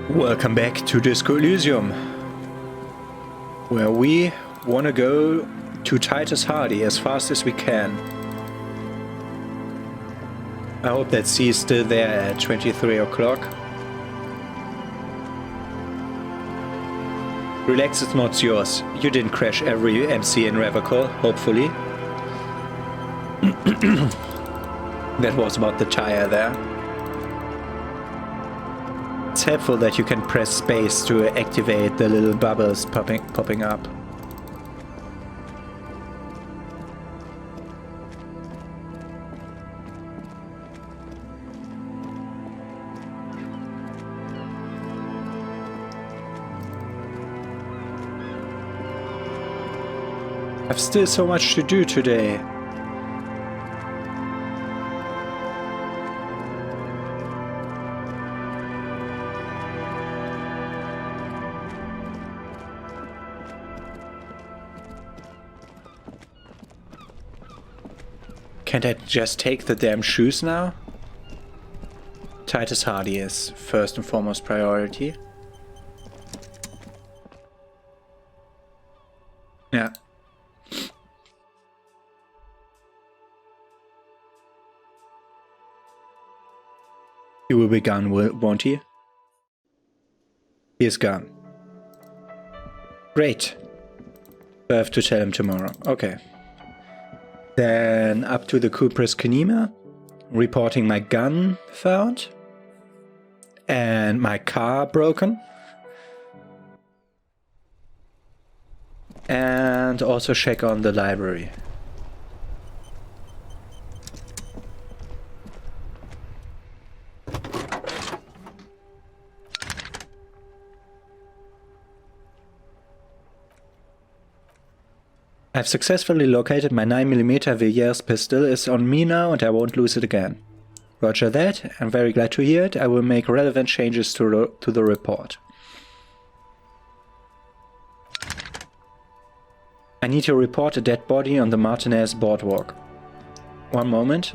Welcome back to Disco Elysium, where we want to go to Titus Hardy as fast as we can. I hope that C is still there at 23 o'clock. Relax, it's not yours. You didn't crash every MC in Revocal, hopefully. That was about the tire there. It's helpful that you can press space to activate the little bubbles popping up. I've still so much to do today. Can't I just take the damn shoes now? Titus Hardy is first and foremost priority. Yeah. He will be gone, won't he? He is gone. Great. I have to tell him tomorrow. Okay. Then up to the Kupris Kanima, reporting my gun found and my car broken, and also check on the library. I've successfully located my 9mm Villiers pistol. Is on me now and I won't lose it again. Roger that, I'm very glad to hear it. I will make relevant changes to the report. I need to report a dead body on the Martinez boardwalk. One moment.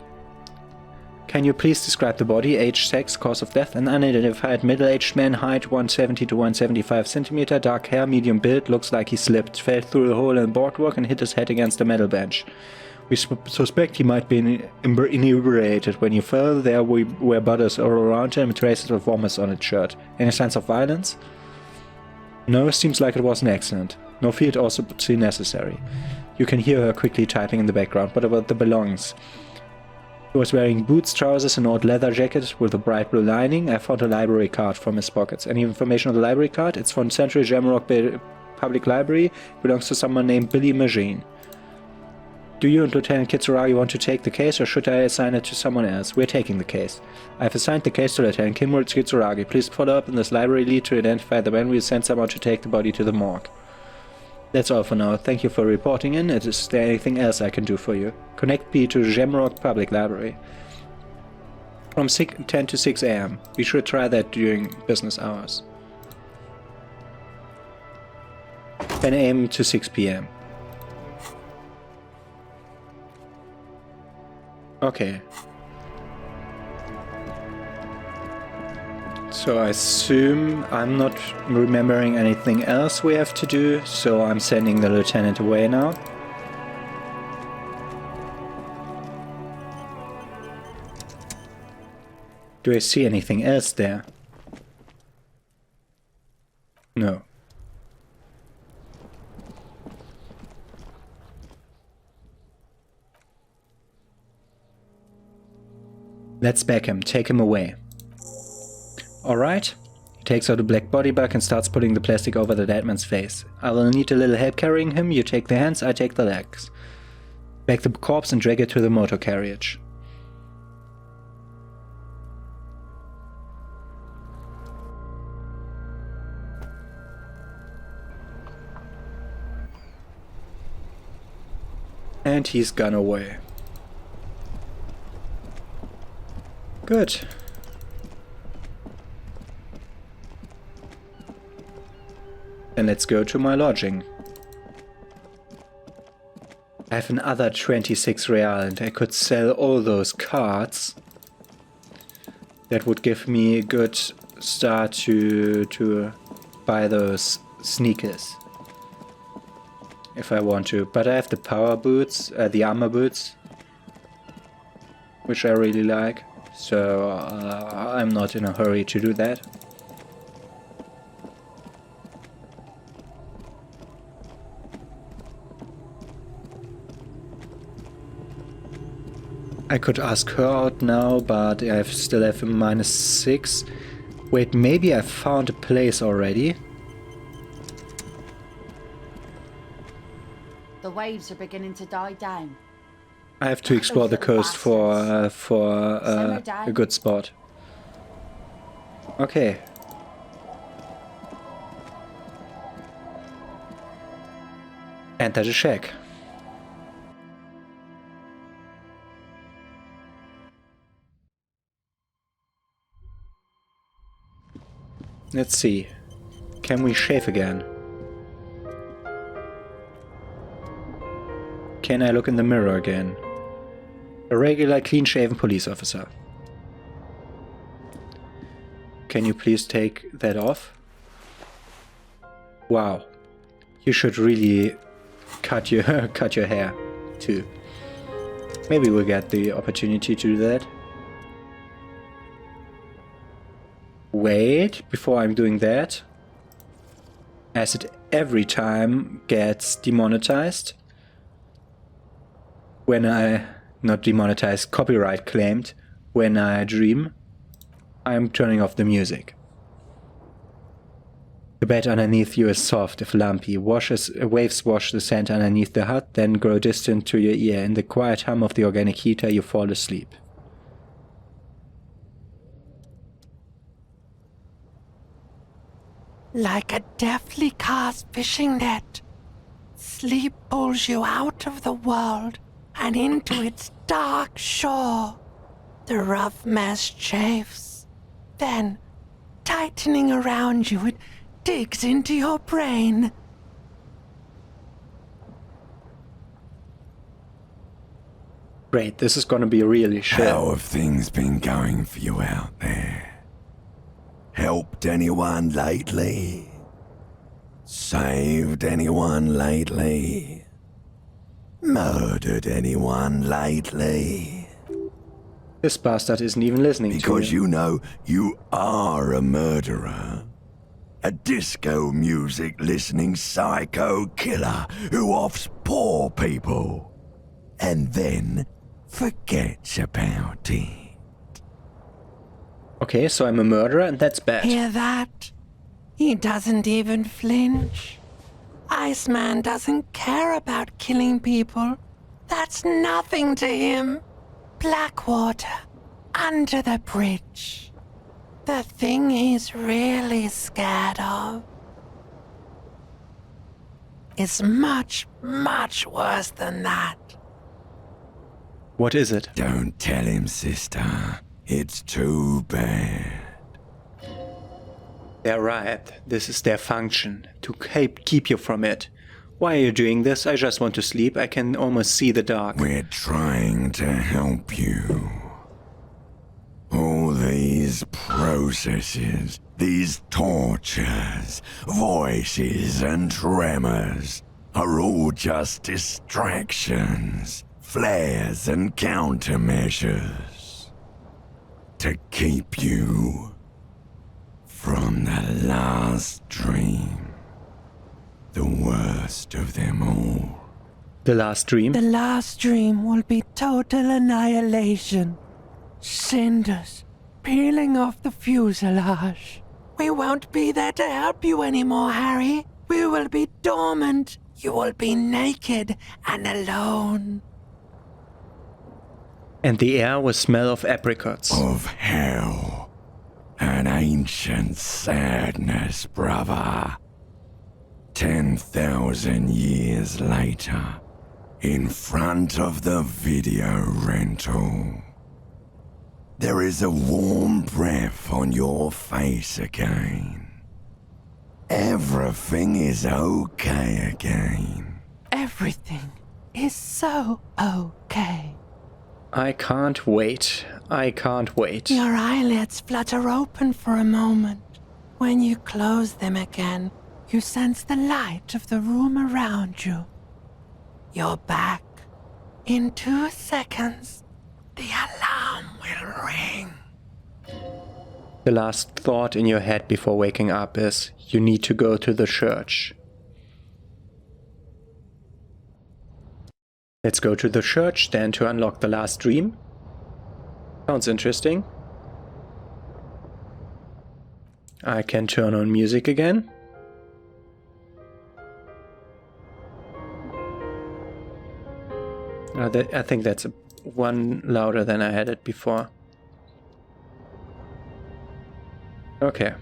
Can you please describe the body, age, sex, cause of death? An unidentified middle-aged man, height 170 to 175 centimeter, dark hair, medium build, looks like he slipped, fell through a hole in the boardwalk and hit his head against a metal bench. We suspect he might be inebriated. When he fell, there were butters all around him and traces of vomit on his shirt. Any signs of violence? No, seems like it was an accident. No field autopsy necessary. You can hear her quickly typing in the background. What about the belongings? He was wearing boots, trousers, and an old leather jacket with a bright blue lining. I found a library card from his pockets. Any information on the library card? It's from Central Jamrock Public Library. It belongs to someone named Billy Magine. Do you and Lieutenant Kitsuragi want to take the case, or should I assign it to someone else? We're taking the case. I've assigned the case to Lieutenant Kitsuragi. Please follow up in this library lead to identify the man. We'll send someone to take the body to the morgue. That's all for now. Thank you for reporting in. Is there anything else I can do for you? Connect me to Jamrock Public Library. From 10 to 6 AM. We should try that during business hours. 10 AM to 6 PM. Okay. So I assume I'm not remembering anything else we have to do, so I'm sending the lieutenant away now. Do I see anything else there? No. Let's back him, take him away. Alright. He takes out a black body bag and starts putting the plastic over the dead man's face. I will need a little help carrying him. You take the hands, I take the legs. Back the corpse and drag it to the motor carriage. And he's gone away. Good. Then let's go to my lodging. I have another 26 real and I could sell all those cards. That would give me a good start to buy those sneakers. If I want to. But I have the power boots, the armor boots, which I really like. So I'm not in a hurry to do that. I could ask her out now, but I still have a -6. Wait, maybe I found a place already. The waves are beginning to die down. I have to explore the coast for a good spot. Okay. Enter the shack. Let's see. Can we shave again? Can I look in the mirror again? A regular, clean-shaven police officer. Can you please take that off? Wow. You should really cut your hair too. Maybe we'll get the opportunity to do that. Wait, before I'm doing that, as it every time gets demonetized, when not demonetized, copyright claimed, when I dream, I'm turning off the music. The bed underneath you is soft, if lumpy. Waves wash the sand underneath the hut, then grow distant to your ear. In the quiet hum of the organic heater, you fall asleep. Like a deftly cast fishing net, sleep pulls you out of the world and into its dark shore. The rough mesh chafes. Then, tightening around you, it digs into your brain. Great, this is gonna be really shit. How have things been going for you out there? Helped anyone lately? Saved anyone lately? Murdered anyone lately? This bastard isn't even listening to you. Because you know you are a murderer. A disco music listening psycho killer who offs poor people. And then forgets about it. Okay, so I'm a murderer and that's bad. Hear that? He doesn't even flinch. Iceman doesn't care about killing people. That's nothing to him. Blackwater, under the bridge. The thing he's really scared of is much, much worse than that. What is it? Don't tell him, sister. It's too bad. They're right. This is their function, to keep you from it. Why are you doing this? I just want to sleep. I can almost see the dark. We're trying to help you. All these processes, these tortures, voices and tremors are all just distractions, flares and countermeasures to keep you from the last dream, the worst of them all. The last dream? The last dream will be total annihilation. Cinders peeling off the fuselage. We won't be there to help you anymore, Harry. We will be dormant. You will be naked and alone. And the air will smell of apricots. Of hell. An ancient sadness, brother. 10,000 years later, in front of the video rental, there is a warm breath on your face again. Everything is okay again. Everything is so okay. I can't wait. I can't wait. Your eyelids flutter open for a moment. When you close them again, you sense the light of the room around you. You're back. In 2 seconds, the alarm will ring. The last thought in your head before waking up is, you need to go to the church. Let's go to the church then to unlock the last dream. Sounds interesting. I can turn on music again. I think that's one louder than I had it before. Okay.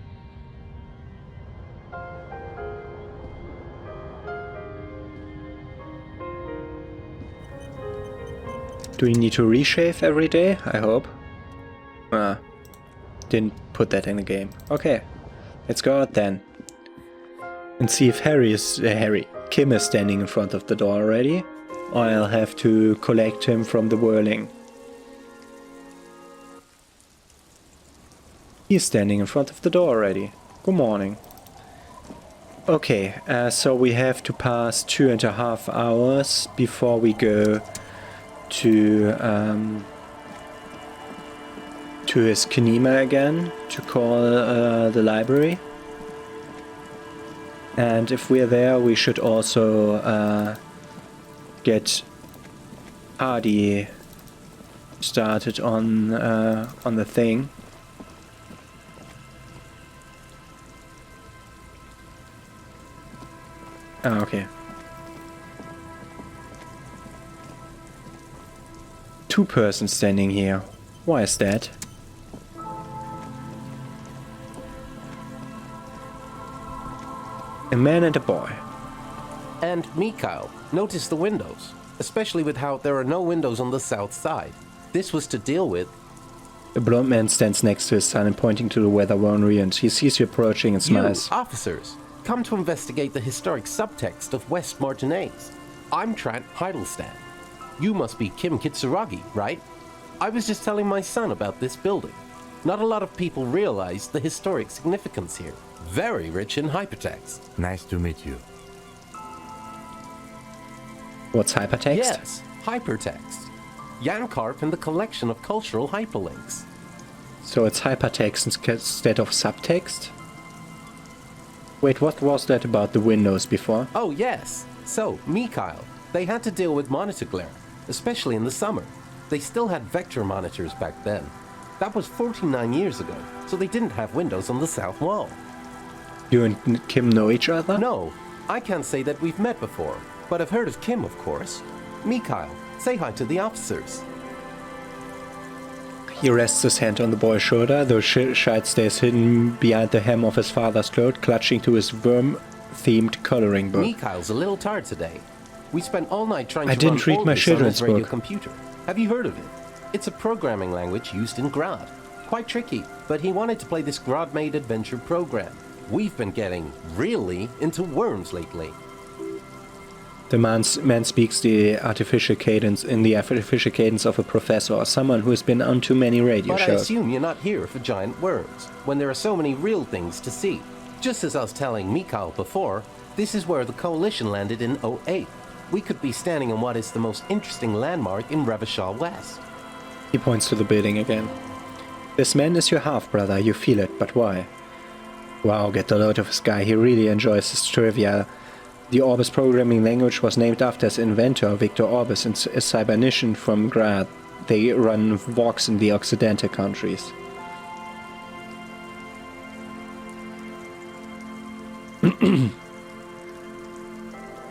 Do we need to reshave every day? I hope. Didn't put that in the game. Okay. Let's go out then. And see if Kim is standing in front of the door already. Or I'll have to collect him from the whirling. He's standing in front of the door already. Good morning. Okay, so we have to pass 2.5 hours before we go to his kinema again to call the library. And if we're there, we should also get Hardy started on the thing. Ah, okay. 2 persons standing here. Why is that? A man and a boy. And Mikhail, notice the windows, especially with how there are no windows on the south side. This was to deal with. A blond man stands next to his son and pointing to the weather-worn ruins. He sees you approaching and smiles. You, officers, come to investigate the historic subtext of West Martinez. I'm Trant Heidelstad. You must be Kim Kitsuragi, right? I was just telling my son about this building. Not a lot of people realize the historic significance here. Very rich in hypertext. Nice to meet you. What's hypertext? Yes, hypertext. Jan carved in the collection of cultural hyperlinks. So it's hypertext instead of subtext? Wait, what was that about the windows before? Oh yes. So, Mikhail, they had to deal with monitor glare, especially in the summer. They still had vector monitors back then. That was 49 years ago, so they didn't have windows on the south wall. You and Kim know each other? No, I can't say that we've met before, but I've heard of Kim, of course. Mikhail, say hi to the officers. He rests his hand on the boy's shoulder, though Scheid stays hidden behind the hem of his father's coat, clutching to his worm-themed coloring book. Mikhail's a little tired today. We spent all night trying I to didn't read run all my this on children's his radio book. computer. Have you heard of it? It's a programming language used in Grad. Quite tricky, but he wanted to play this Grad-made adventure program. We've been getting really into worms lately. The man speaks the artificial cadence of a professor or someone who has been on too many radio But I shows. assume you're not here for giant worms, when there are so many real things to see. Just as I was telling Mikhail before, this is where the Coalition landed in '08. We could be standing on what is the most interesting landmark in Revachol West. He points to the building again. This man is your half-brother, you feel it, but why? Wow, get a load of this guy, he really enjoys his trivia. The Orbis programming language was named after its inventor, Victor Orbis, a cybernician from Grad. They run walks in the Occidental countries.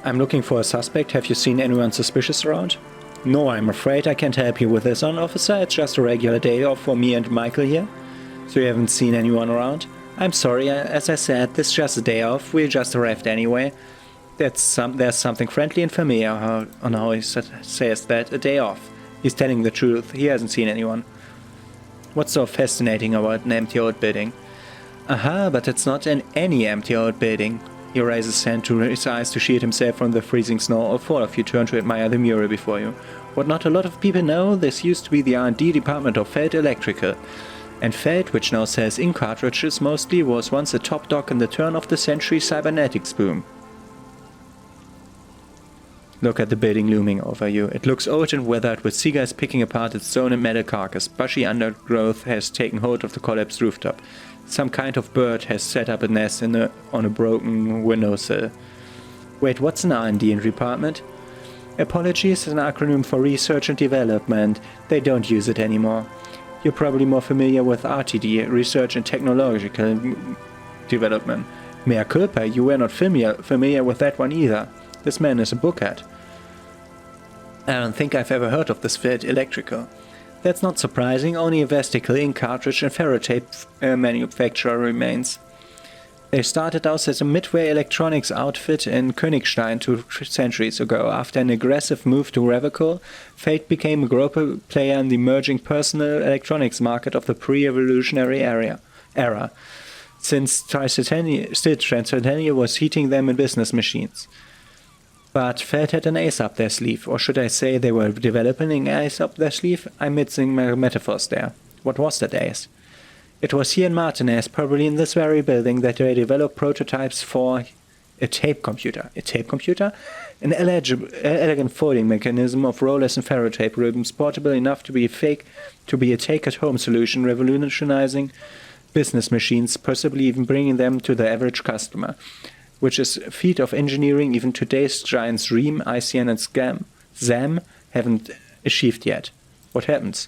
I'm looking for a suspect. Have you seen anyone suspicious around? No, I'm afraid I can't help you with this one, officer. It's just a regular day off for me and Michael here. So you haven't seen anyone around? I'm sorry, as I said, this is just a day off. We just arrived anyway. There's something friendly and familiar on how he says that, a day off. He's telling the truth, he hasn't seen anyone. What's so fascinating about an empty old building? Aha, but it's not any empty old building. He raises his hand to his eyes to shield himself from the freezing snow. All four of you turn to admire the mural before you. What not a lot of people know, this used to be the R&D department of Feld Electrical. And Feld, which now sells ink cartridges mostly, was once a top dog in the turn-of-the-century cybernetics boom. Look at the building looming over you. It looks old and weathered, with seagulls picking apart its stone and metal carcass. Bushy undergrowth has taken hold of the collapsed rooftop. Some kind of bird has set up a nest on a broken windowsill. Wait, what's an R&D department? Apologies is an acronym for Research and Development. They don't use it anymore. You're probably more familiar with RTD, Research and Technological Development. Mea culpa, you were not familiar with that one either. This man is a bookhead. I don't think I've ever heard of this Feld Electrical. That's not surprising, only a vesicle, ink cartridge and ferrotape manufacturer remains. They started out as a midway electronics outfit in Königstein 2 centuries ago. After an aggressive move to Revocol, Feld became a global player in the emerging personal electronics market of the pre-revolutionary era. Since Transcendennial was heating them in business machines. But Feld had an ace up their sleeve, or should I say they were developing an ace up their sleeve? I'm mixing my metaphors there. What was that ace? It was here in Martinez, probably in this very building, that they developed prototypes for a tape computer. A tape computer? An elegant folding mechanism of rollers and ferrotape ribbons, portable enough to be a take-at-home solution, revolutionizing business machines, possibly even bringing them to the average customer. Which is a feat of engineering even today's giants RIM, ICN and ZAM haven't achieved yet. What happens?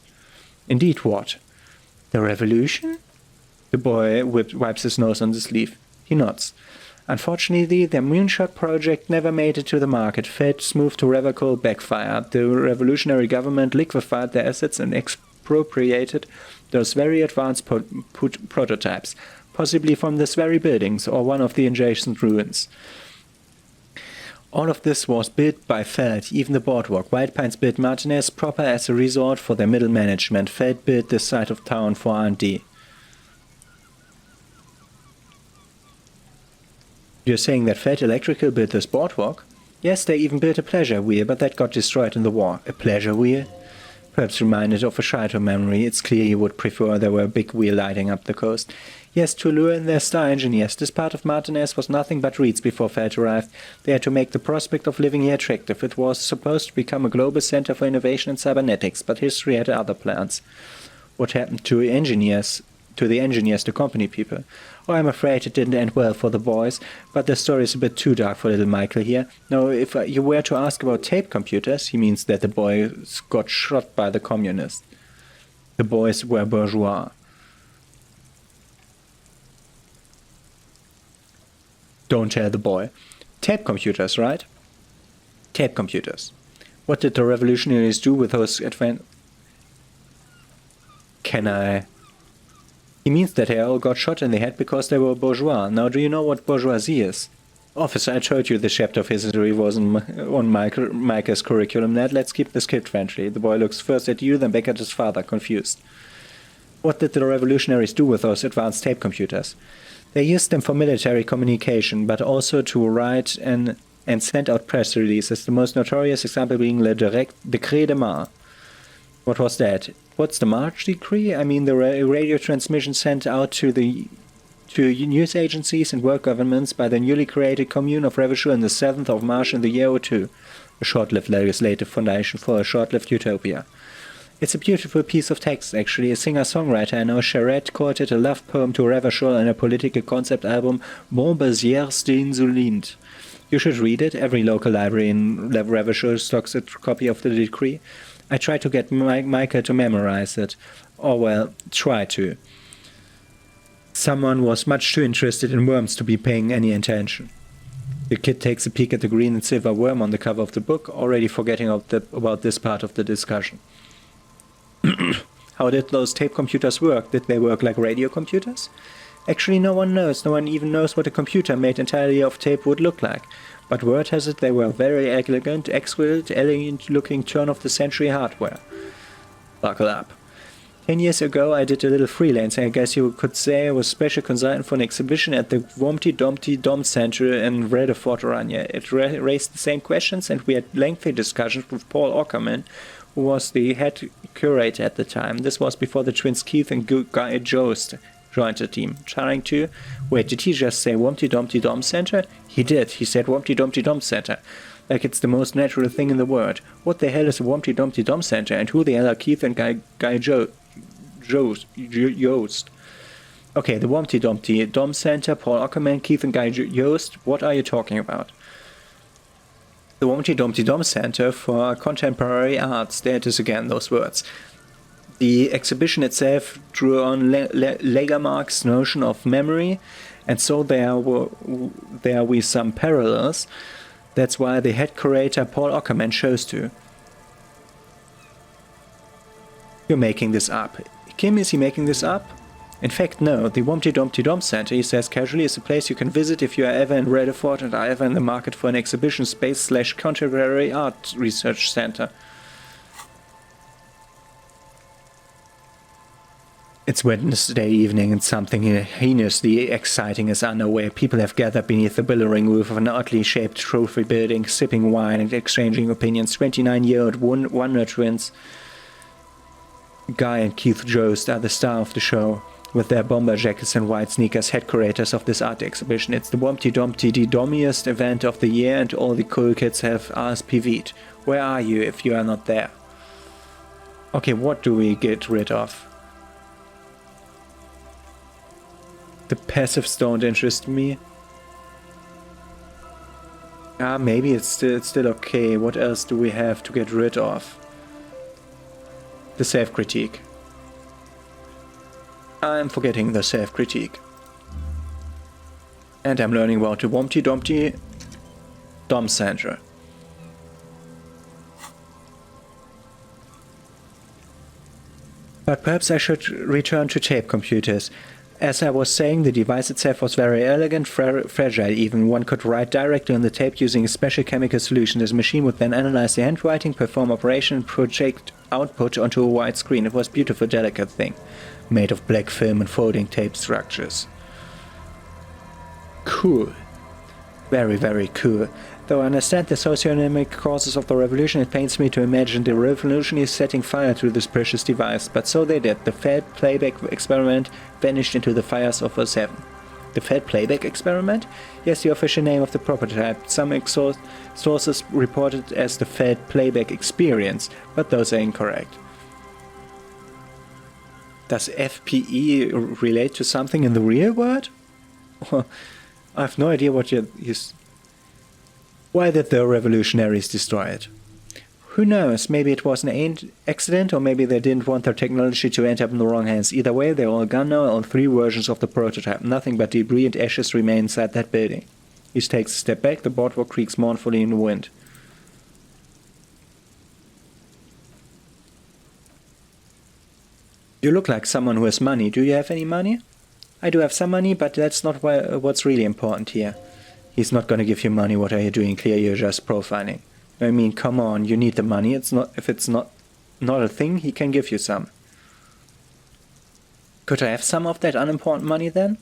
Indeed what? The revolution? The boy wipes his nose on the sleeve. He nods. Unfortunately, their moonshot project never made it to the market. Feld's move to Revocol backfired. The revolutionary government liquefied their assets and expropriated those very advanced prototypes. Possibly from this very buildings or one of the adjacent ruins. All of this was built by Feld, even the boardwalk. White Pines built Martinez proper as a resort for their middle management. Feld built this side of town for R&D. You're saying that Feld Electrical built this boardwalk? Yes, they even built a pleasure wheel, but that got destroyed in the war. A pleasure wheel? Perhaps reminded of a Shito memory. It's clear you would prefer there were a big wheel lighting up the coast. Yes, to lure in their star engineers. This part of Martinez was nothing but reeds before Feld arrived. They had to make the prospect of living here attractive. It was supposed to become a global center for innovation in cybernetics, but history had other plans. What happened to the engineers, the company people? Oh, I'm afraid it didn't end well for the boys, but the story is a bit too dark for little Michael here. No, if you were to ask about tape computers, he means that the boys got shot by the communists. The boys were bourgeois. Don't tell the boy. Tape computers, right? Tape computers. What did the revolutionaries do with those Can I... He means that they all got shot in the head because they were bourgeois. Now do you know what bourgeoisie is? Officer, I told you the chapter of history wasn't on Micah's curriculum, Ned. Let's keep this kid friendly. The boy looks first at you, then back at his father, confused. What did the revolutionaries do with those advanced tape computers? They used them for military communication, but also to write and send out press releases, the most notorious example being Le Décret de Mars. What was that? What's the March Decree? I mean the radio transmission sent out to news agencies and world governments by the newly created Commune of Revocol on the 7th of March in the year 02. A short-lived legislative foundation for a short-lived utopia. It's a beautiful piece of text, actually. A singer-songwriter I know, Charette, called it a love poem to Revocol and a political concept album, Montbaziers d'Insolente. You should read it. Every local library in Revocol stocks a copy of the decree. I tried to get Micah to memorize it. Or, well, try to. Someone was much too interested in worms to be paying any attention. The kid takes a peek at the green and silver worm on the cover of the book, already forgetting about this part of the discussion. How did those tape computers work? Did they work like radio computers? Actually, no one knows. No one even knows what a computer made entirely of tape would look like. But word has it they were very elegant, exquisite, elegant-looking turn-of-the-century hardware. Buckle up. 10 years ago I did a little freelancing, I guess you could say. I was special consultant for an exhibition at the Wompty Dumpty Dom Center in Redefort, Oranje. It raised the same questions, and we had lengthy discussions with Paul Ockerman, who was the head curator at the time. This was before the twins Keith and Guy Jost joined the team. Trying to... Wait, did he just say Wompty Dumpty Dom Center? He did. He said Wompty Dumpty Dom Center. Like it's the most natural thing in the world. What the hell is a Wompty Dumpty Dom Center, and who the hell are Keith and Guy Jost? Okay, the Wompty Dumpty Dom Center, Paul Ockerman, Keith and Guy Jost. What are you talking about? The Wompty Dumpty Dom Center for Contemporary Arts. There it is again, those words. The exhibition itself drew on Lagermark's notion of memory, and so there were some parallels. That's why the head curator Paul Ockerman chose to. You're making this up. Kim, is he making this up? In fact, no. The Wompty Dumpty Dom Center, he says casually, is a place you can visit if you are ever in Redefort and are ever in the market for an exhibition space / contemporary art research center. It's Wednesday evening and something heinously exciting is underway. People have gathered beneath the billowing roof of an oddly shaped trophy building, sipping wine and exchanging opinions. 29-year-old Wonder Twins Guy and Keith Jost are the star of the show. With their bomber jackets and white sneakers, head curators of this art exhibition. It's the Wompty Dumpty dommiest event of the year, and all the cool kids have RSPV'd. Where are you if you are not there? Okay, what do we get rid of? The passives don't interest me. Maybe it's still okay. What else do we have to get rid of? The self-critique. I'm forgetting the self-critique. And I'm learning about the Wompty Dumpty Dom Center. But perhaps I should return to tape computers. As I was saying, the device itself was very elegant, fragile even. One could write directly on the tape using a special chemical solution. This machine would then analyze the handwriting, perform operation, and project output onto a wide screen. It was a beautiful, delicate thing, made of black film and folding tape structures. Cool. Very, very cool. Though I understand the socioeconomic causes of the revolution, it pains me to imagine the revolutionaries setting fire to this precious device. But so they did. The failed playback experiment vanished into the fires of 07. The failed playback experiment? Yes, the official name of the prototype. Some sources report it as the failed playback experience, but those are incorrect. Does FPE relate to something in the real world? I have no idea what you... Why did the revolutionaries destroy it? Who knows, maybe it was an accident, or maybe they didn't want their technology to end up in the wrong hands. Either way, they're all gone now, all three versions of the prototype. Nothing but debris and ashes remain inside that building. He takes a step back, the boardwalk creaks mournfully in the wind. You look like someone who has money. Do you have any money? I do have some money, but that's not what's really important here. He's not gonna give you money. What are you doing? Clear, you're just profiling. I mean, come on, you need the money. If it's not a thing, he can give you some. Could I have some of that unimportant money then?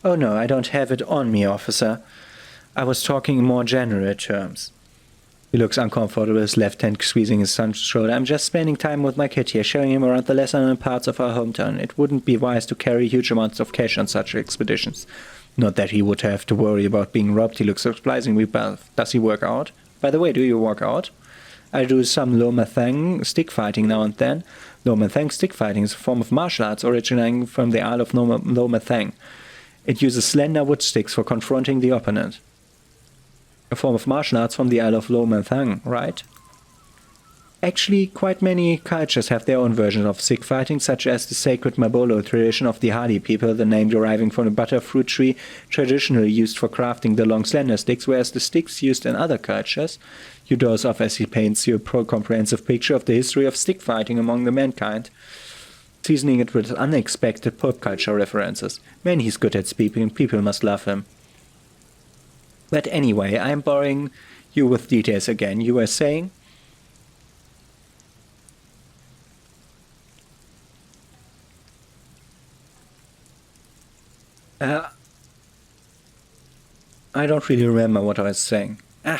Oh no, I don't have it on me, officer. I was talking in more general terms. He looks uncomfortable, his left hand squeezing his son's shoulder. I'm just spending time with my kid here, showing him around the lesser-known parts of our hometown. It wouldn't be wise to carry huge amounts of cash on such expeditions. Not that he would have to worry about being robbed. He looks surprisingly buff. Does he work out? By the way, do you work out? I do some Lomathang stick fighting now and then. Lomathang stick fighting is a form of martial arts originating from the Isle of Lomathang. It uses slender wood sticks for confronting the opponent. A form of martial arts from the Isle of Lomathang, right? Actually, quite many cultures have their own version of stick fighting, such as the sacred Mabolo tradition of the Hadi people, the name deriving from the butterfruit tree traditionally used for crafting the long slender sticks, whereas the sticks used in other cultures you doze off as he paints you a comprehensive picture of the history of stick fighting among the mankind, seasoning it with unexpected pop culture references. Man, he's good at speaking, and people must love him. But anyway, I'm boring you with details again. You were saying? I don't really remember what I was saying. I'm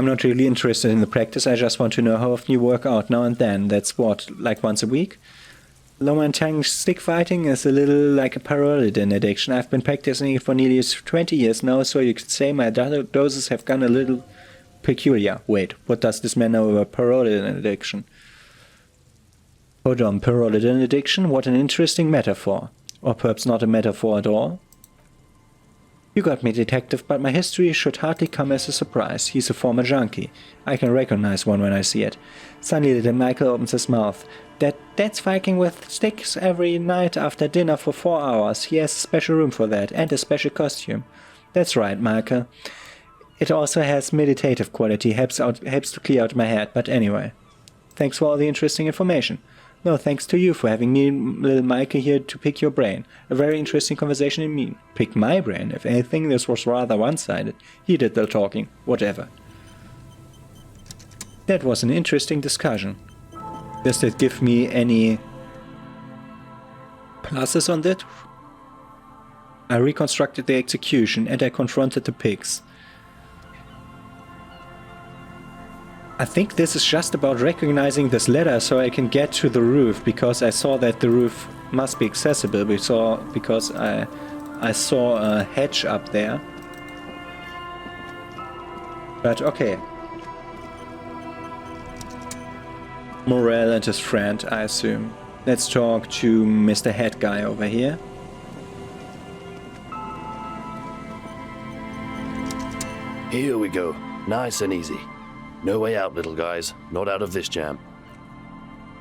not really interested in the practice, I just want to know how often you work out now and then. That's what, like once a week? Loman Tang stick fighting is a little like a parodin addiction. I've been practicing it for nearly 20 years now, so you could say my doses have gone a little peculiar. Wait, what does this man know about parodin addiction? Hold on, parodin addiction? What an interesting metaphor. Or perhaps not a metaphor at all? You got me, detective, but my history should hardly come as a surprise. He's a former junkie. I can recognize one when I see it. Suddenly little Michael opens his mouth. That's Viking with sticks every night after dinner for 4 hours. He has a special room for that, and a special costume. That's right, Michael. It also has meditative quality, helps to clear out my head, but anyway. Thanks for all the interesting information. No, thanks to you for having me, little Michael, here to pick your brain. A very interesting conversation in me. Pick my brain? If anything, this was rather one-sided. He did the talking. Whatever. That was an interesting discussion. Does that give me any pluses on that? I reconstructed the execution and I confronted the pigs. I think this is just about recognizing this ladder so I can get to the roof, because I saw that the roof must be accessible because I saw a hedge up there. But okay. Morell and his friend, I assume. Let's talk to Mr. Head Guy over here. Here we go. Nice and easy. No way out, little guys. Not out of this jam.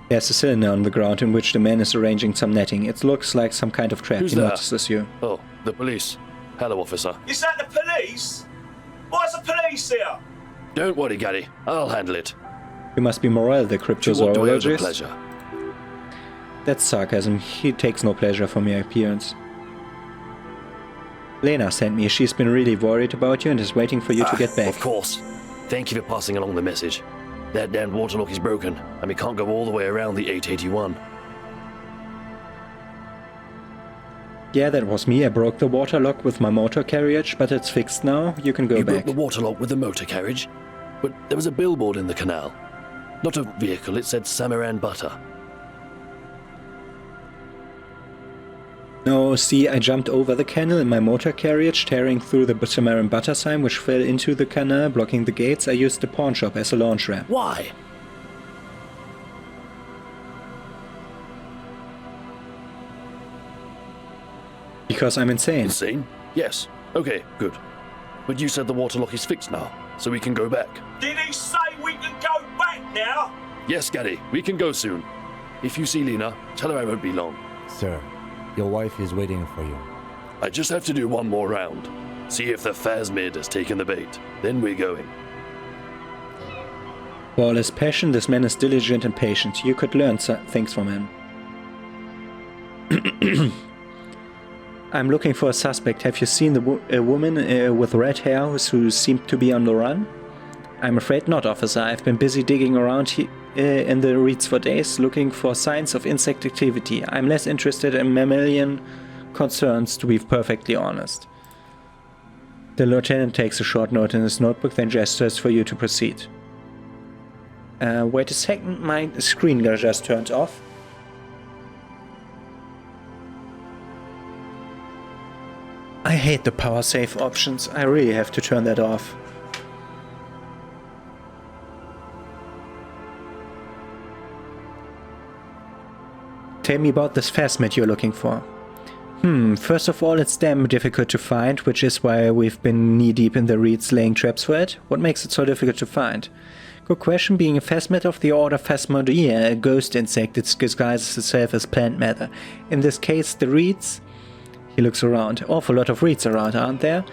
There's a cylinder on the ground in which the man is arranging some netting. It looks like some kind of trap. Who's He there? notices you. Oh, the police. Hello, officer. Is that the police? Why's the police here? Don't worry, Gary. I'll handle it. You must be Morell, the To what do I owe the cryptozoologist. pleasure? That's sarcasm. He takes no pleasure from your appearance. Lena sent me. She's been really worried about you and is waiting for you to get back. Of course. Thank you for passing along the message. That damned waterlock is broken, and we can't go all the way around the 881. Yeah, that was me. I broke the water lock with my motor carriage, but it's fixed now. You can go You back. broke the waterlock with the motor carriage? But there was a billboard in the canal. Not a vehicle, it said Samaran Butter. No, see, I jumped over the canal in my motor carriage, tearing through the Samaran Butter sign, which fell into the canal, blocking the gates. I used the pawn shop as a launch ramp. Why? Because I'm insane. Insane? Yes. Okay, good. But you said the waterlock is fixed now, so we can go back. Did he say we can go back now? Yes, Gary, we can go soon. If you see Lena, tell her I won't be long. Sir, your wife is waiting for you. I just have to do one more round. See if the Phasmid has taken the bait. Then we're going. For all his passion, this man is diligent and patient. You could learn things from him. I'm looking for a suspect. Have you seen a woman with red hair who seemed to be on the run? I'm afraid not, officer. I've been busy digging around in the reeds for days, looking for signs of insect activity. I'm less interested in mammalian concerns, to be perfectly honest. The lieutenant takes a short note in his notebook, then gestures for you to proceed. Wait a second, my screen just turned off. I hate the power save options. I really have to turn that off. Tell me about this Phasmid you're looking for. First of all, it's damn difficult to find, which is why we've been knee-deep in the reeds laying traps for it. What makes it so difficult to find? Good question. Being a Phasmid of the order Phasmodia, a ghost insect that disguises itself as plant matter. In this case, the reeds... He looks around. Awful lot of reeds around, aren't there?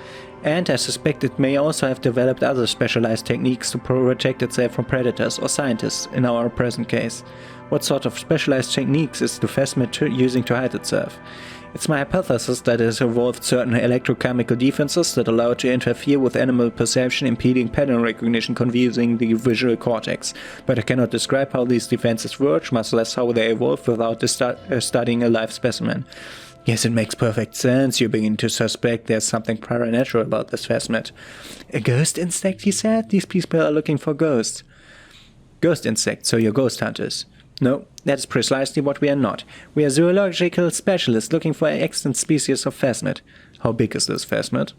And I suspect it may also have developed other specialized techniques to protect itself from predators or scientists, in our present case. What sort of specialized techniques is the Phasmid using to hide itself? It's my hypothesis that it has evolved certain electrochemical defenses that allow it to interfere with animal perception, impeding pattern recognition, confusing the visual cortex. But I cannot describe how these defenses work, much less how they evolve, without studying a live specimen. Yes, it makes perfect sense. You begin to suspect there's something preternatural about this phasmid. A ghost insect, he said? These people are looking for ghosts. Ghost insects, so you're ghost hunters. No, that's precisely what we are not. We are zoological specialists looking for an extant species of phasmid. How big is this phasmid?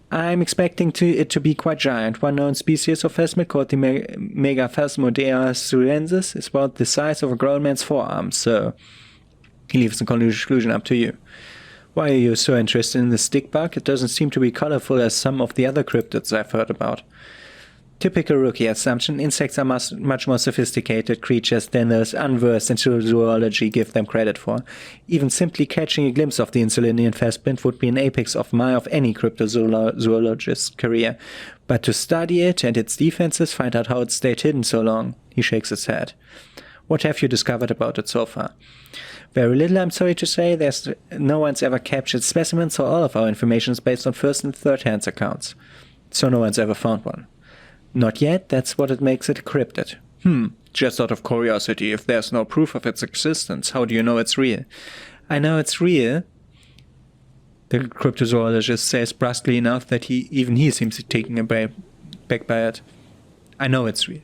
I'm expecting it to be quite giant. One known species of phasmid, called the Megaphasmodea surensis, is about the size of a grown man's forearm, so he leaves the conclusion up to you. Why are you so interested in the stick bug? It doesn't seem to be colorful as some of the other cryptids I've heard about. Typical rookie assumption, insects are much more sophisticated creatures than those unversed in zoology give them credit for. Even simply catching a glimpse of the Insulinian phasmid would be an apex of any cryptozoologist's career. But to study it and its defenses, find out how it stayed hidden so long, he shakes his head. What have you discovered about it so far? Very little, I'm sorry to say. No one's ever captured specimens, so all of our information is based on first and third-hand accounts. So no one's ever found one. Not yet, that's what it makes it a cryptid. Just out of curiosity, if there's no proof of its existence, how do you know it's real? I know it's real, the cryptozoologist says brusquely enough that even he seems to be taken aback by it. I know it's real.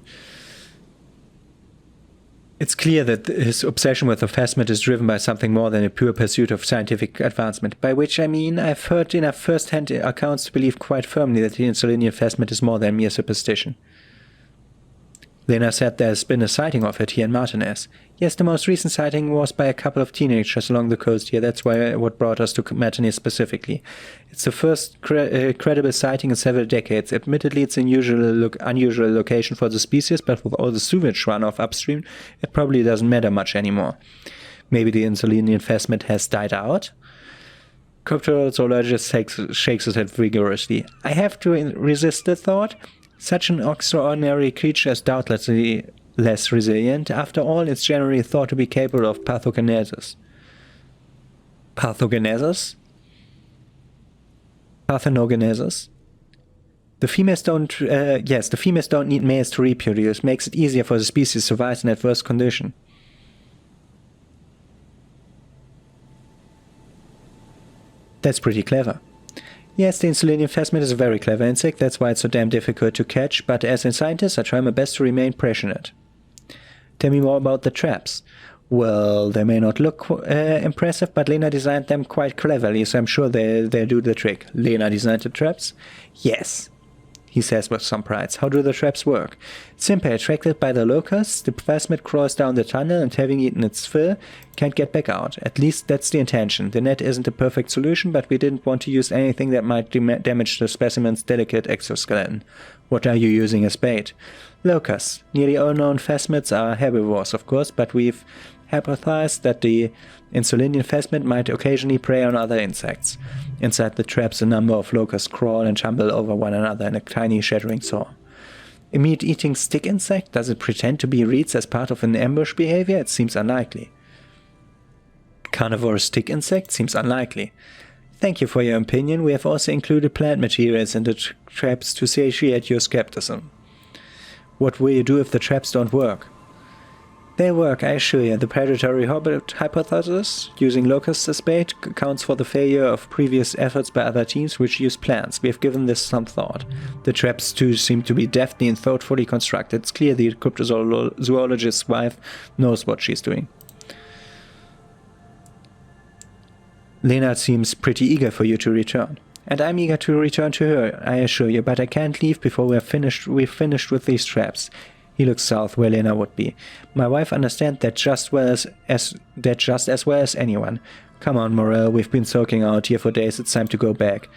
It's clear that his obsession with the phasmid is driven by something more than a pure pursuit of scientific advancement, by which I mean I've heard enough first-hand accounts to believe quite firmly that the Insulinian phasmid is more than mere superstition. Lena said there's been a sighting of it here in Martinez. Yes, the most recent sighting was by a couple of teenagers along the coast here. That's what brought us to Martinez specifically. It's the first credible sighting in several decades. Admittedly, it's an unusual location for the species, but with all the sewage runoff upstream, it probably doesn't matter much anymore. Maybe the Insulinian phasmid has died out? Cryptozoologist shakes his head vigorously. I have to resist the thought. Such an extraordinary creature is doubtlessly less resilient. After all, it's generally thought to be capable of pathogenesis. Parthenogenesis? The females don't need males to reproduce. Makes it easier for the species to survive in adverse condition. That's pretty clever. Yes, the Insulinian phasmid is a very clever insect, that's why it's so damn difficult to catch, but as a scientist I try my best to remain passionate. Tell me more about the traps. Well, they may not look impressive, but Lena designed them quite cleverly, so I'm sure they'll do the trick. Lena designed the traps? Yes, he says with some pride. How do the traps work? Simple. Attracted by the locusts, the phasmid crawls down the tunnel and, having eaten its fill, can't get back out. At least that's the intention. The net isn't a perfect solution, but we didn't want to use anything that might damage the specimen's delicate exoskeleton. What are you using as bait? Locusts. Nearly all known phasmids are herbivores, of course, but we've hypothesized that the Insulinian phasmid might occasionally prey on other insects. Inside the traps, a number of locusts crawl and tumble over one another in a tiny shattering saw. A meat-eating stick insect? Does it pretend to be reeds as part of an ambush behavior? It seems unlikely. Carnivorous stick insect? Seems unlikely. Thank you for your opinion. We have also included plant materials in the traps to satiate your skepticism. What will you do if the traps don't work? They work, I assure you. The predatory hobbit hypothesis, using locusts as bait, accounts for the failure of previous efforts by other teams which use plants. We have given this some thought. The traps too seem to be deftly and thoughtfully constructed. It's clear the cryptozoologist's wife knows what she's doing. Lena seems pretty eager for you to return. And I'm eager to return to her, I assure you, but I can't leave before we've finished with these traps. He looks south, where Lena would be. My wife understands that just as well as anyone. Come on, Morell, we've been soaking out here for days, it's time to go back.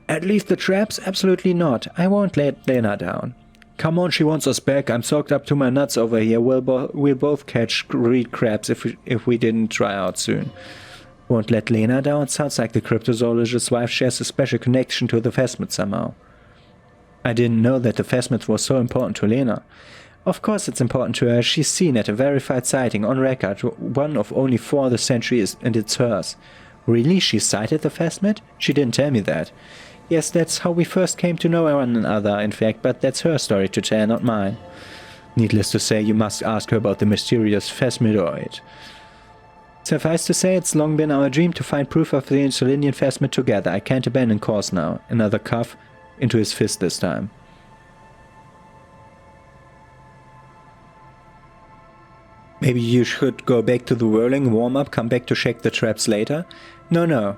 At least the traps? Absolutely not. I won't let Lena down. Come on, she wants us back. I'm soaked up to my nuts over here. We'll both catch reed crabs if we didn't try out soon. Won't let Lena down? Sounds like the cryptozoologist's wife shares a special connection to the phasmid somehow. I didn't know that the phasmid was so important to Lena. Of course it's important to her. She's seen at a verified sighting on record, one of only 4 this century, and it's hers. Really? She sighted the phasmid? She didn't tell me that. Yes, that's how we first came to know one another, in fact, but that's her story to tell, not mine. Needless to say, you must ask her about the mysterious phasmidoid. Suffice to say, it's long been our dream to find proof of the Insulindian phasmid together. I can't abandon course now. Another cuff into his fist this time. Maybe you should go back to the whirling, warm up, come back to check the traps later? No.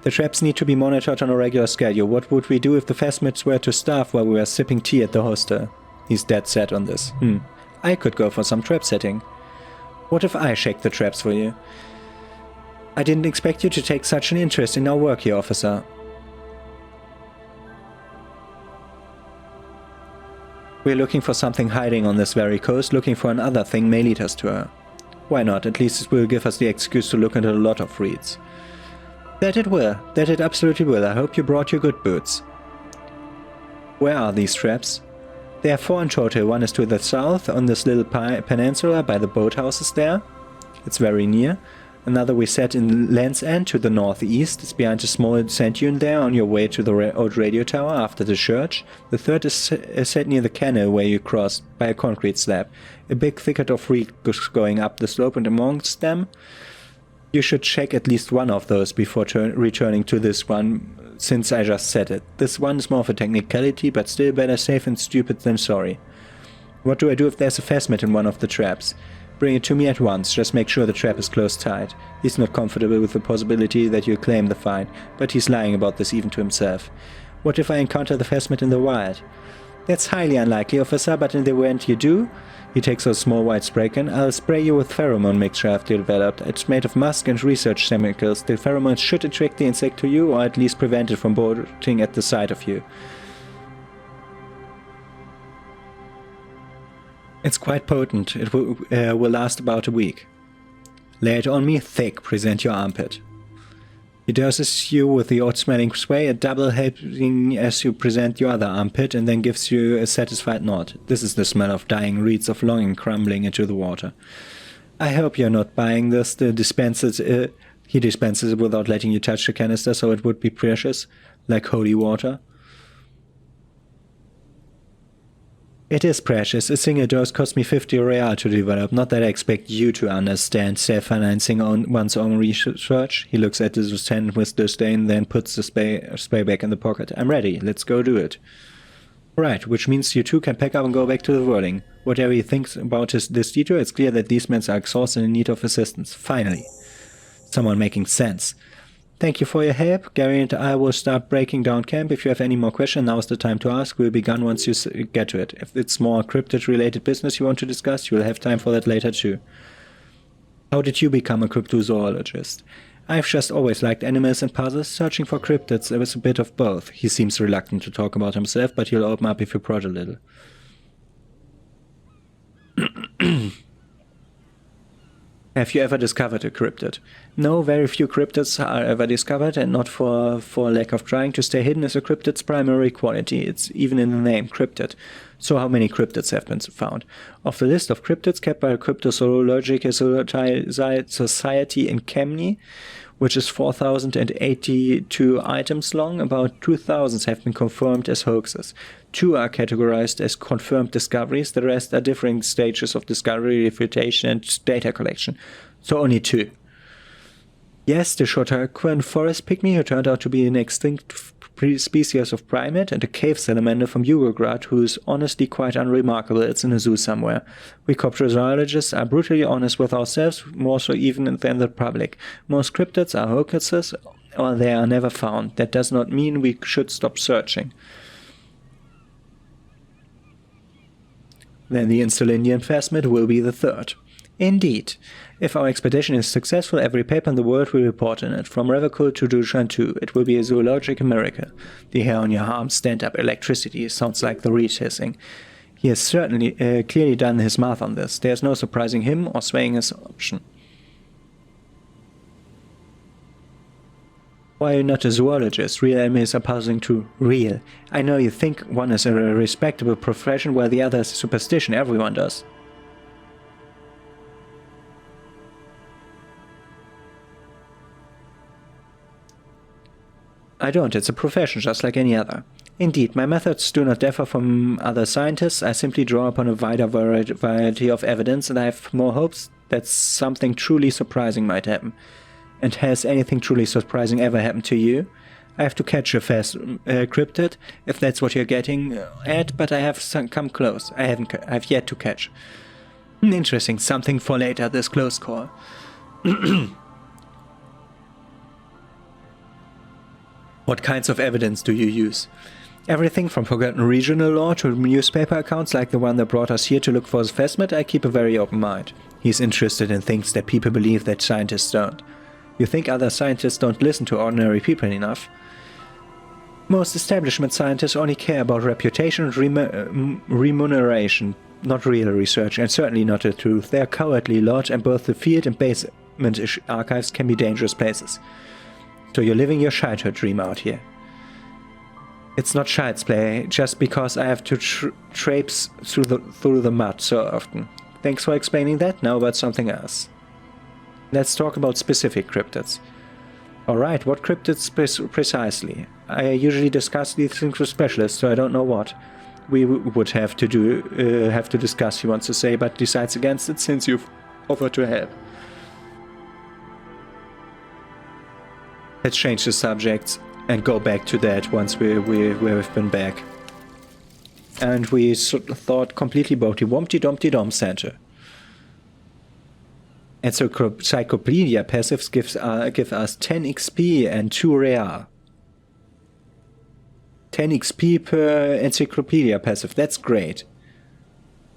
The traps need to be monitored on a regular schedule. What would we do if the phasmids were to starve while we were sipping tea at the hostel? He's dead set on this. I could go for some trap setting. What if I check the traps for you? I didn't expect you to take such an interest in our work here, officer. We're looking for something hiding on this very coast. Looking for another thing may lead us to her. Why not? At least it will give us the excuse to look into a lot of reads. That it will. That it absolutely will. I hope you brought your good boots. Where are these traps? There are 4 in total. One is to the south, on this little peninsula by the boathouses there. It's very near. Another we set in Land's End to the northeast. It's behind a small sand dune there on your way to the old radio tower after the church. The third is set near the canal where you crossed by a concrete slab. A big thicket of reeds going up the slope, and amongst them you should check at least one of those before returning to this one, since I just said it. This one is more of a technicality, but still better safe and stupid than sorry. What do I do if there's a phasmid in one of the traps? Bring it to me at once, just make sure the trap is closed tight. He's not comfortable with the possibility that you'll claim the find, but he's lying about this even to himself. What if I encounter the phasmid in the wild? That's highly unlikely, officer, but in the event you do, he takes a small white spray can, I'll spray you with pheromone mixture I've developed. It's made of musk and research chemicals. The pheromones should attract the insect to you, or at least prevent it from bolting at the sight of you. It's quite potent. It will last about a week. Lay it on me thick, present your armpit. He doses you with the odd-smelling spray, a double helping as you present your other armpit, and then gives you a satisfied nod. This is the smell of dying reeds of longing crumbling into the water. I hope you're not buying this. He dispenses it without letting you touch the canister, so it would be precious, like holy water. It is precious. A single dose cost me 50 real to develop. Not that I expect you to understand self-financing one's own research. He looks at the lieutenant with disdain, then puts the spray back in the pocket. I'm ready. Let's go do it. Right, which means you two can pack up and go back to the whirling. Whatever you think about this detour, it's clear that these men are exhausted and in need of assistance. Finally. Someone making sense. Thank you for your help. Gary and I will start breaking down camp. If you have any more questions, now's the time to ask. We'll be gone once you get to it. If it's more cryptid-related business you want to discuss, you will have time for that later too. How did you become a cryptozoologist? I've just always liked animals and puzzles. Searching for cryptids, it was a bit of both. He seems reluctant to talk about himself, but he'll open up if you prod a little. Have you ever discovered a cryptid? No, very few cryptids are ever discovered, and not for lack of trying. To stay hidden is a cryptid's primary quality. It's even in the name, cryptid. So how many cryptids have been found? Of the list of cryptids kept by the Cryptozoological Society in Kemny, which is 4,082 items long, about 2,000 have been confirmed as hoaxes. 2 are categorized as confirmed discoveries, the rest are differing stages of discovery, refutation, and data collection. So only 2. Yes, the Chautauquan forest pygmy, who turned out to be an extinct species of primate, and a cave salamander from Yugograd, who is honestly quite unremarkable. It's in a zoo somewhere. We cryptozoologists are brutally honest with ourselves, more so even than the public. Most cryptids are hoaxes, or they are never found. That does not mean we should stop searching. Then the Insulindian phasmid will be the third. Indeed. If our expedition is successful, every paper in the world will report on it, from Revocul to Dushantu. It will be a zoological miracle. The hair on your arm stand up. Electricity sounds like the reed hissing. He has certainly clearly done his math on this. There's no surprising him or swaying his option. Why are you not a zoologist? Real enemies are puzzling too. Real. I know you think one is a respectable profession while the other is a superstition. Everyone does. I don't. It's a profession just like any other. Indeed, my methods do not differ from other scientists. I simply draw upon a wider variety of evidence, and I have more hopes that something truly surprising might happen. And has anything truly surprising ever happened to you? I have to catch a fast cryptid, if that's what you're getting at, but I have come close. I've yet to catch. Interesting, something for later, this close call. What kinds of evidence do you use? Everything from forgotten regional lore to newspaper accounts like the one that brought us here to look for the Phasmid. I keep a very open mind. He's interested in things that people believe that scientists don't. You think other scientists don't listen to ordinary people enough? Most establishment scientists only care about reputation and remuneration, not real research, and certainly not the truth. They are cowardly lot, and both the field and basement archives can be dangerous places. So you're living your childhood dream out here. It's not child's play, just because I have to traipse through the mud so often. Thanks for explaining that, now about something else. Let's talk about specific cryptids. Alright, what cryptids precisely? I usually discuss these things with specialists, so I don't know what we would have to discuss, he wants to say, but decides against it since you've offered to help. Let's change the subject and go back to that once we've been back. And we thought completely about the Wompty Dumpty Dom Center. Encyclopedia passives give us 10 XP and 2 rare. 10 XP per encyclopedia passive, that's great.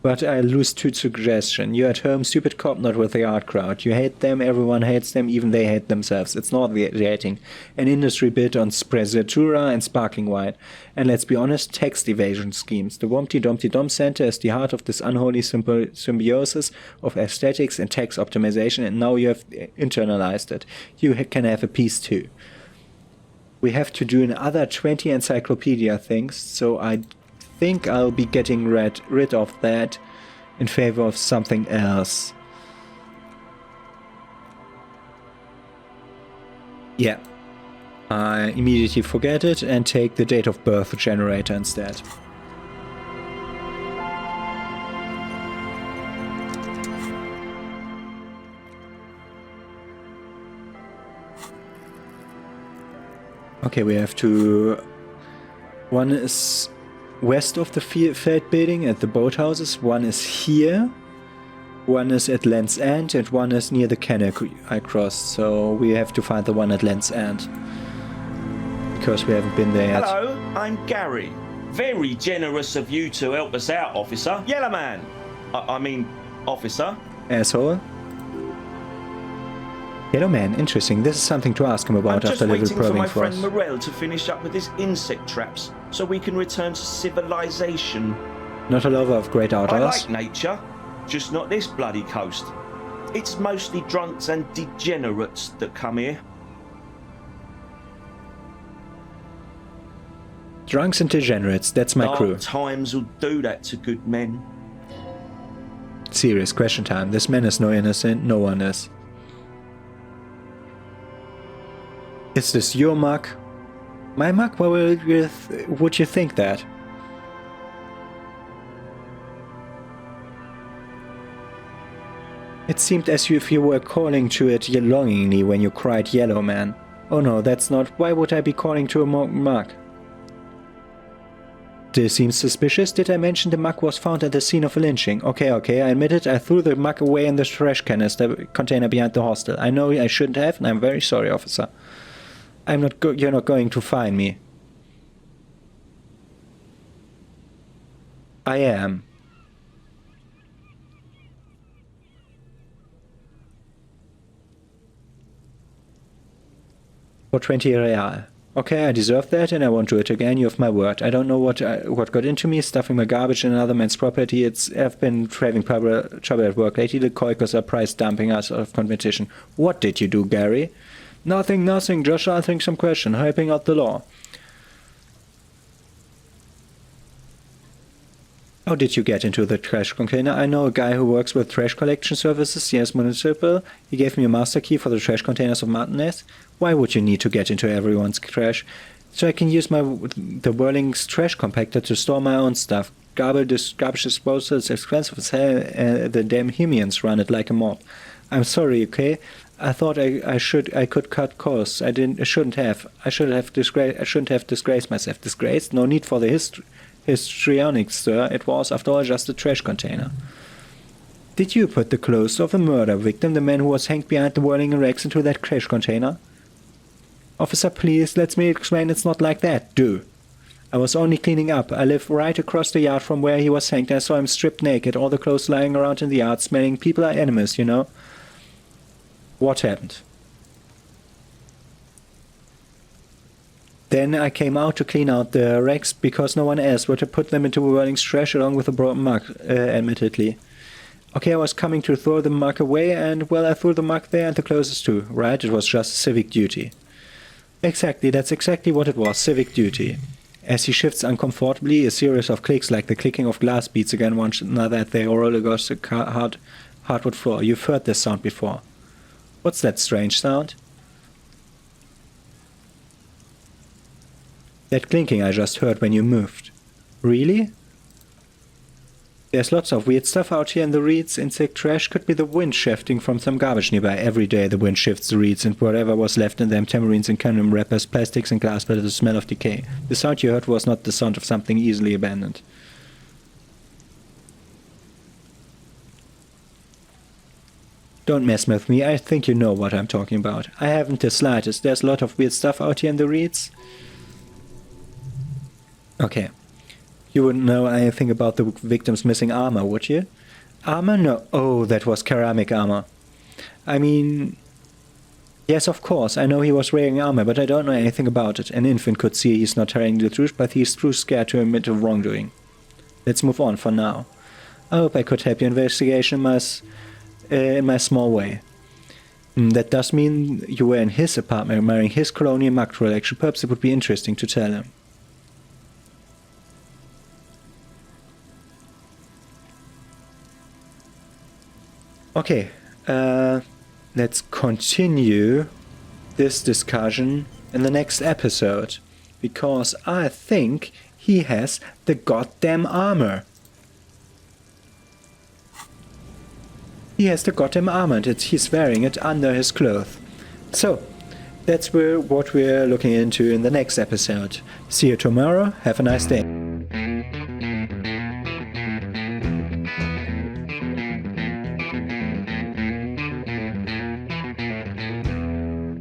But I lose to suggestion. You're at home, stupid cop, not with the art crowd. You hate them, everyone hates them, even they hate themselves. It's not rating. An industry bid on sprezzatura and sparkling wine. And let's be honest, tax evasion schemes. The Wompty Dumpty Dom Center is the heart of this unholy symbiosis of aesthetics and tax optimization, and now you have internalized it. You can have a piece too. We have to do another 20 encyclopedia things, so I think I'll be getting rid of that in favor of something else. Yeah. I immediately forget it and take the date of birth generator instead. Okay, we have to... One is west of the Feld building at the boathouses, one is here, one is at Land's End, and one is near the canal I crossed, so we have to find the one at Land's End. Because we haven't been there yet. Hello, I'm Gary. Very generous of you to help us out, officer. Yellow man. I mean, officer. Asshole. Yellow man, interesting. This is something to ask him about after a little probing for us. I'm just waiting for my friend Morell to finish up with his insect traps, so we can return to civilization. Not a lover of great outdoors. I like nature, just not this bloody coast. It's mostly drunks and degenerates that come here. Drunks and degenerates, that's my crew. Dark times will do that to good men. Serious question time. This man is no innocent, no one is. Is this your mug? My mug? Why would you think that? It seemed as if you were calling to it longingly when you cried yellow man. Oh no, that's not. Why would I be calling to a mug? This seems suspicious. Did I mention the mug was found at the scene of a lynching? Okay, I admit it. I threw the mug away in the trash container behind the hostel. I know I shouldn't have, and I'm very sorry, officer. You're not going to find me. I am. For 20 real. Okay, I deserve that and I won't do it again, you have my word. I don't know what got into me, stuffing my garbage in another man's property. I've been having trouble at work lately. The Koikos are price dumping us out of competition. What did you do, Gary? Nothing, just answering some question, helping out the law. How did you get into the trash container? I know a guy who works with trash collection services, yes, municipal. He gave me a master key for the trash containers of Martinez. Why would you need to get into everyone's trash? So I can use the Whirling's trash compactor to store my own stuff. garbage disposal is expensive as hell. The damn Hemians run it like a mob. I'm sorry, okay? I thought I could cut costs. I shouldn't have disgraced myself. Disgraced? No need for the histrionics, sir. It was, after all, just a trash container. Did you put the clothes of the murder victim, the man who was hanged behind the whirling racks, into that trash container? Officer, please, let me explain. It's not like that. Do. I was only cleaning up. I live right across the yard from where he was hanged. I saw him stripped naked, all the clothes lying around in the yard, smelling. People are animals, you know. What happened? Then I came out to clean out the racks because no one else would have put them into whirling trash along with a broken mug, admittedly. Okay, I was coming to throw the mug away, and, well, I threw the mug there and the clothes too, right? It was just civic duty. Exactly, that's exactly what it was, civic duty. As he shifts uncomfortably, a series of clicks like the clicking of glass beats against one another as they roll across the hardwood floor. You've heard this sound before. What's that strange sound? That clinking I just heard when you moved. Really? There's lots of weird stuff out here in the reeds. Insect trash could be the wind shifting from some garbage nearby. Every day the wind shifts the reeds and whatever was left in them, tamarines and condom wrappers, plastics and glass, but the smell of decay. The sound you heard was not the sound of something easily abandoned. Don't mess with me, I think you know what I'm talking about. I haven't the slightest. There's a lot of weird stuff out here in the reeds. Okay. You wouldn't know anything about the victim's missing armor, would you? Armor? No. Oh, that was ceramic armor. I mean... Yes, of course, I know he was wearing armor, but I don't know anything about it. An infant could see he's not telling the truth, but he's too scared to admit of wrongdoing. Let's move on for now. I hope I could help your investigation in my small way. That does mean you were in his apartment marrying his colonial mug collection. Perhaps it would be interesting to tell him. Okay, let's continue this discussion in the next episode, because I think he has the goddamn armor. He has the goddamn armor and he's wearing it under his clothes. So, that's what we're looking into in the next episode. See you tomorrow, have a nice day.